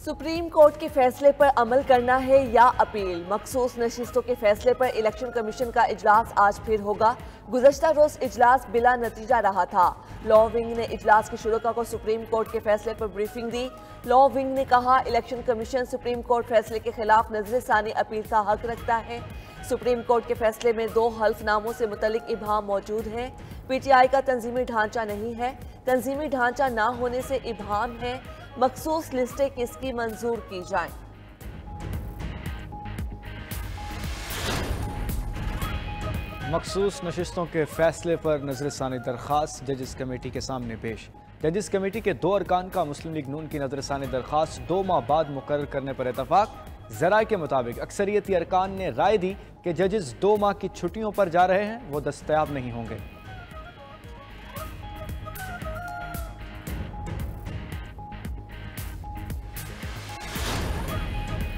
Supreme court के फैसले पर अमल करना है या अपील। मखसूस नशिस्तों के फैसले पर इलेक्शन कमीशन का इजलास आज फिर होगा। गुज़श्ता रोज इजलास बिला नतीजा रहा था। लॉ विंग ने इजलास की शुरुआत को सुप्रीम कोर्ट के फैसले पर ब्रीफिंग दी। लॉ विंग ने कहा, इलेक्शन कमीशन सुप्रीम कोर्ट फैसले के खिलाफ नजरसानी अपील का हक रखता है। सुप्रीम कोर्ट के फैसले में 2 हल्फनामों से मुतल्लिक इबहाम मौजूद हैं। पीटीआई का तंजीमी ढांचा नहीं है, तंजीमी ढांचा ना होने से इबहाम है। मखसूस लिस्टें किसकी मंजूर की जाएं। मखसूस नशिस्तों के फैसले पर नजरसानी दरख्वास्त जजिस कमेटी के सामने पेश। जजिस कमेटी के 2 अरकान का मुस्लिम लीग नून की नजरसानी दरख्वास्त 2 माह बाद मुकर्रर करने पर इतफाक। जराए के मुताबिक अक्सरियती अरकान ने राय दी कि जजिस 2 माह की छुट्टियों पर जा रहे हैं, वो दस्तयाब नहीं होंगे।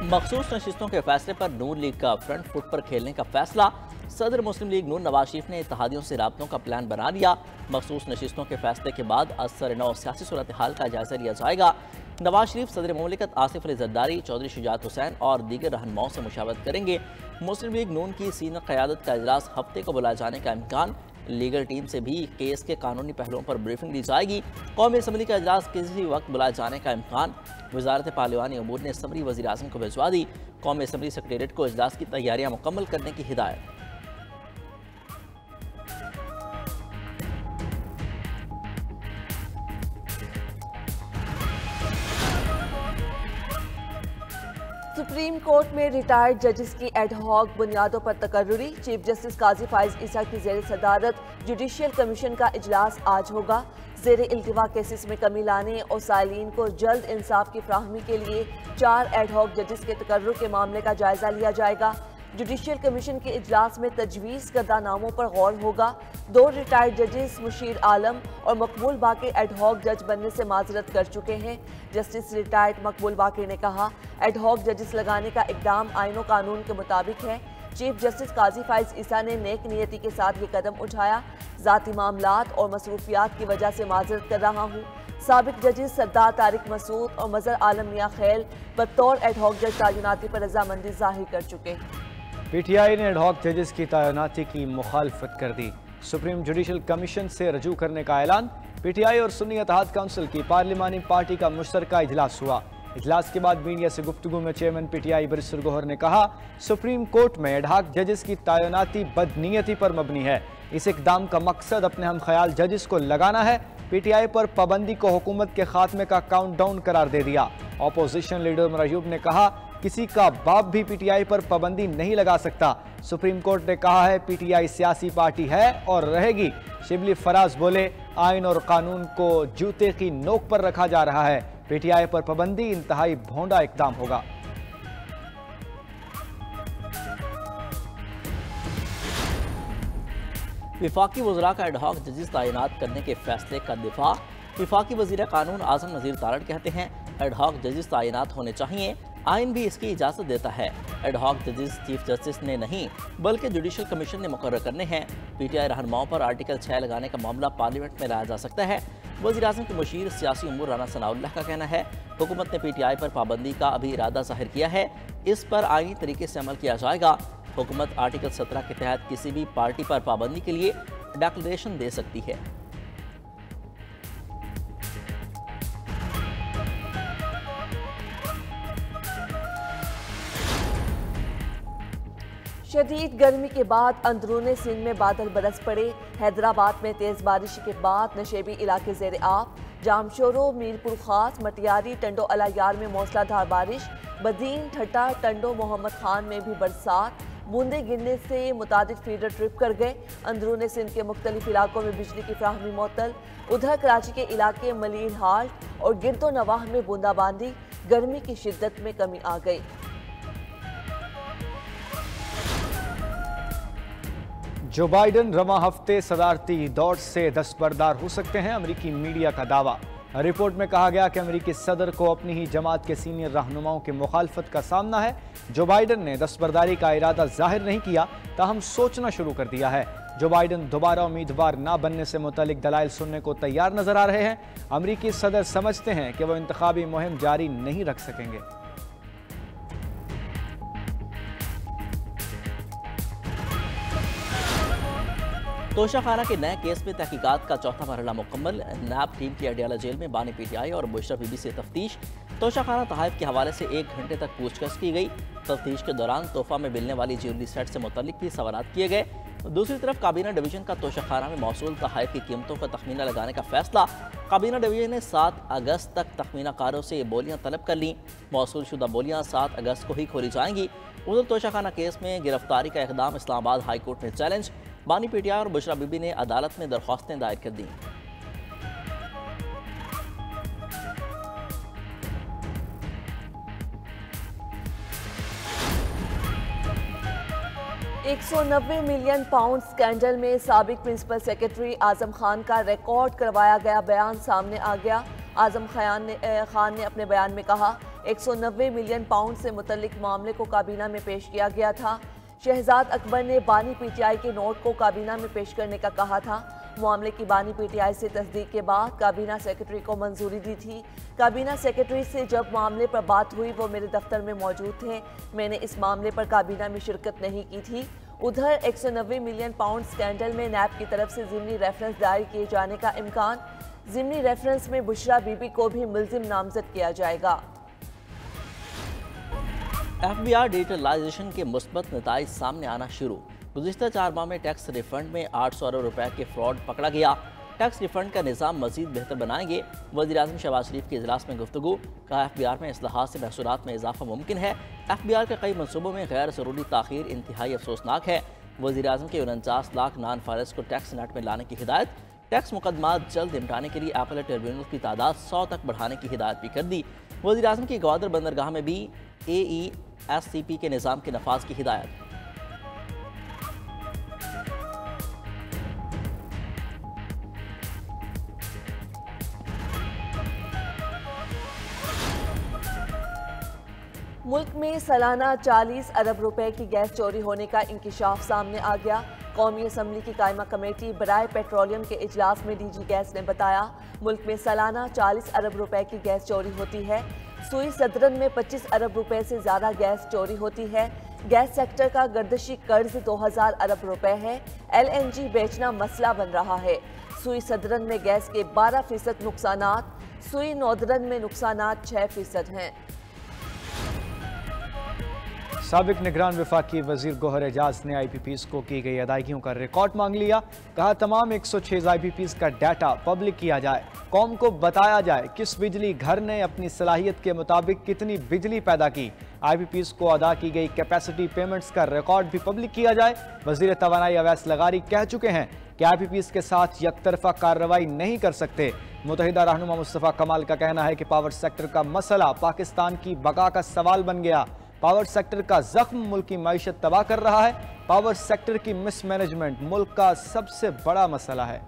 मखसूस नशिस्तों के फैसले पर नून लीग का फ्रंट फुट पर खेलने का फैसला। सदर मुस्लिम लीग नून नवाज शरीफ ने इत्तेहादियों से राब्तों का प्लान बना लिया। मखसूस नशिस्तों के फैसले के बाद असर नौ सियासी सूरत हाल का जायजा लिया जाएगा। नवाज शरीफ सदर मुमलिकत आसिफ अली जरदारी, चौधरी शुजात हुसैन और दीगर रहनुमाओं से मुशावरत करेंगे। मुस्लिम लीग नून की सीनियर क़यादत का इजलास हफ्ते को बुलाए जाने का इम्कान। लीगल टीम से भी केस के कानूनी पहलुओं पर ब्रीफिंग दी जाएगी। कौमी असम्बली का इजलास किसी वक्त बुलाए जाने का इम्कान। वजारत पार्लिमानी अमूर ने असम्बली वज़ीर आज़म को भिजवा दी। कौमी असम्बली सेक्रेटेरिएट को इजलास की तैयारियां मुकम्मल करने की हिदायत। सुप्रीम कोर्ट में रिटायर्ड जजेस की एडहॉक बुनियादों पर तकर्रुरी। चीफ जस्टिस काजी फाइज ईसा की ज़ेर सदारत जुडिशियल कमीशन का इजलास आज होगा। ज़ेर इल्तिवा केसेस में कमी लाने और साइलिन को जल्द इंसाफ की फ्राहमी के लिए 4 एडहॉक जजेस के तकर्रुर के मामले का जायजा लिया जाएगा। जुडिशियल कमीशन के इजलास में तजवीज़ करदा नामों पर गौर होगा। 2 रिटायर्ड जजेस मुशीर आलम और मकबूल बाकी एडहॉक जज बनने से माजरत कर चुके हैं। जस्टिस रिटायर्ड मकबूल बाकी ने कहा, एडहॉक जजेस लगाने का इकदाम आईन और कानून के मुताबिक है। चीफ जस्टिस काजी फाइज ईसा ने नेक नियति के साथ ये कदम उठाया। ज़ाती मामलात और मसरूफियात की वजह से माजरत कर रहा हूँ। साबिक जजेस सरदार तारिक मसूद और मजर आलम मियां खैल बतौर एडहॉक जज तैनाती पर रजामंदी जाहिर कर चुके हैं। पीटीआई ने एडहॉक जजेस की तैनाती की मुखालफत कर दी। सुप्रीम जुडिशल कमीशन से रजू करने का ऐलान। पीटीआई और सुन्नी इत्तेहाद काउंसिल की पार्लिमानी पार्टी का मुश्तरका इजलास हुआ। इजलास के बाद मीडिया से गुफ्तगू में चेयरमैन पीटीआई बैरिस्टर गौहर ने कहा, सुप्रीम कोर्ट में एडहॉक जजेस की तैनाती बदनीयती पर मबनी है। इस इकदाम का मकसद अपने हम ख्याल जजेस को लगाना है। पीटीआई पर पाबंदी को हुकूमत के खात्मे का काउंटडाउन करार दे दिया। अपोजिशन लीडर उमर अयूब ने कहा, किसी का बाप भी पीटीआई पर पाबंदी नहीं लगा सकता। सुप्रीम कोर्ट ने कहा है, पीटीआई सियासी पार्टी है और रहेगी। शिबली फराज बोले, आइन और कानून को जूते की नोक पर रखा जा रहा है। पीटीआई पर पाबंदी इंतहाई भोंडा इकदाम होगा। विफाकी वज़रा का एडहॉक जजेस तैनात करने के फैसले का दिफा। विफाकी वज़ीर कानून आज़म नज़ीर तारड़ कहते हैं, एडहॉक जजेस तैनात होने चाहिए, आइन भी इसकी इजाज़त देता है। एडहॉक जजेस चीफ जस्टिस ने नहीं बल्कि जुडिशियल कमीशन ने मुकर्रर करने हैं। पीटीआई रहनुमाओं पर आर्टिकल 6 लगाने का मामला पार्लियामेंट में लाया जा सकता है। वज़ीर आज़म के मुशीर सियासी उमूर राना सनाउल्लाह का कहना है, हुकूमत ने पीटीआई पर पाबंदी का अभी इरादा जाहिर किया है, इस पर आईनी तरीके से अमल किया जाएगा। हुकूमत आर्टिकल 17 के तहत किसी भी पार्टी पर पाबंदी के लिए डिक्लेरेशन दे सकती है। शदीद गर्मी के बाद अंदरूनी सिंध में बादल बरस पड़े। हैदराबाद में तेज बारिश के बाद नशेबी इलाके ज़ेर आब। जामशोरो, मीरपुर खास, मटियारी, टंडो अलायार में मौसलाधार बारिश। बदीन, ठट्टा, टंडो, मोहम्मद खान में भी बरसात। बूंदे गिरने से मुतादिद फीडर ट्रिप कर गए। अंदरूनी सिंध के मुख्तलिफ इलाकों में बिजली की फ्राहमी मुअत्तल। उधर कराची के इलाके मलीर हाल्ट और गिरदो नवाह में बूंदाबांदी। गर्मी की शिद्दत में कमी आ गई। जो बाइडन रवा हफ्ते सदारती दौड़ से दस्तबरदार हो सकते हैं, अमेरिकी मीडिया का दावा। रिपोर्ट में कहा गया कि अमेरिकी सदर को अपनी ही जमात के सीनियर रहनुमाओं की मुखालफत का सामना है। जो बाइडन ने दस्तबरदारी का इरादा जाहिर नहीं किया, ताहम सोचना शुरू कर दिया है। जो बाइडन दोबारा उम्मीदवार ना बनने से मुतालिक दलाइल सुनने को तैयार नजर आ रहे हैं। अमरीकी सदर समझते हैं कि वो इंतखाबी मुहिम जारी नहीं रख सकेंगे। तोशाखाना के नए केस में तहकीकात का चौथा मरहला मुकम्मल। नैब टीम की अडियाला जेल में बानी पीटीआई और बुशरा बीबी से तफ्तीश। तोशाखाना तहफ़ के हवाले से 1 घंटे तक पूछताछ की गई। तफ्तीश के दौरान तोहफा में मिलने वाली ज्वेलरी सेट से मुतल्लिक भी सवालात किए गए। दूसरी तरफ काबीना डिवीजन का तोशाखाना में मौसूल तहफ़ की कीमतों का तखमीना लगाने का फैसला। काबीना डिवीजन ने 7 अगस्त तक तखमीना कारों से ये बोलियाँ तलब कर लीं। मौसूल शुदा बोलियाँ 7 अगस्त को ही खोली जाएंगी। उधर तोशाखाना केस में गिरफ्तारी का इक़दाम इस्लामाबाद हाई कोर्ट में चैलेंज। बानी पीटीआई और बुशरा बीबी ने अदालत में दरख्वास्तें दायर कर दी। £190 मिलियन स्कैंडल में साबिक प्रिंसिपल सेक्रेटरी आजम खान का रिकॉर्ड करवाया गया बयान सामने आ गया। आजम खान ने अपने बयान में कहा 190 मिलियन पाउंड से मुतल्लिक मामले को काबीना में पेश किया गया था। शहजाद अकबर ने बानी पीटीआई के नोट को काबीना में पेश करने का कहा था। मामले की बानी पीटीआई से तस्दीक के बाद काबीना सेक्रेटरी को मंजूरी दी थी। काबीना सेक्रेटरी से जब मामले पर बात हुई वो मेरे दफ्तर में मौजूद थे। मैंने इस मामले पर काबीना में शिरकत नहीं की थी। उधर 190 मिलियन पाउंड स्कैंडल में नैब की तरफ से ज़िमनी रेफरेंस दायर किए जाने का इम्कान। ज़िमनी रेफरेंस में बुशरा बीबी को भी मुल्जिम नामजद किया जाएगा। FBI डिजिटलाइजेशन के मुस्बत नताइज सामने आना शुरू। गुज़िश्ता 4 माह में टैक्स रिफंड में 800 अरब रुपए के फ्रॉड पकड़ा गया। टैक्स रिफंड का निज़ाम मजीद बेहतर बनाएंगे। वज़ीर-ए-आज़म शहबाज शरीफ के इजलास में गुफ्तगू। कहा FBI में इस्लाहात से महसूलात में इजाफा मुमकिन है। FBI के कई मनसूबों में गैर ज़रूरी ताख़ीर इंतहाई अफसोसनाक है। वज़ीर-ए-आज़म के 49 लाख नॉन फाइलर्स को टैक्स नेट में लाने की हिदायत। टैक्स मुकदमात जल्द निपटाने के लिए अपील ट्रिब्यूनल की तादाद 100 तक बढ़ाने की हिदायत भी कर दी। वज़ीर-ए-आज़म की ग्वादर बंदरगाह में भी AESCP के निज़ाम के नफाज की हिदायत। मुल्क में सालाना 40 अरब रुपए की गैस चोरी होने का इंकिशाफ सामने आ गया। कौमी असम्बली की कायमा कमेटी बराए पेट्रोलियम के इजलास में DG गैस ने बताया मुल्क में सालाना 40 अरब रुपए की गैस चोरी होती है। सुई सदरन में 25 अरब रुपए से ज़्यादा गैस चोरी होती है। गैस सेक्टर का गर्दिशी कर्ज 2000 अरब रुपए है। LNG बेचना मसला बन रहा है। सुई सदरन में गैस के 12% नुकसानात, सुई नौदरन में नुकसानात 6% हैं। साबिक निगरान वफाकी वजीर गोहर एजाज ने IPPs को की गई अदायगियों का रिकॉर्ड मांग लिया। कहा तमाम 106 IPPs का डाटा पब्लिक किया जाए, कौम को बताया जाए किस बिजली घर ने अपनी सलाहियत के मुताबिक कितनी बिजली पैदा की। IPPs को अदा की गई कैपेसिटी पेमेंट्स का रिकॉर्ड भी पब्लिक किया जाए। वजीर तवानाई अवैस लगारी कह चुके हैं कि IPPs के साथ यकतरफा कार्रवाई नहीं कर सकते। मुतहिदा रहनुमा मुस्तफ़ा कमाल का कहना है कि पावर सेक्टर का मसला पाकिस्तान की बका का सवाल बन गया। पावर सेक्टर का जख्म मुल्क की मईशत तबाह कर रहा है। पावर सेक्टर की मिसमैनेजमेंट मुल्क का सबसे बड़ा मसला है।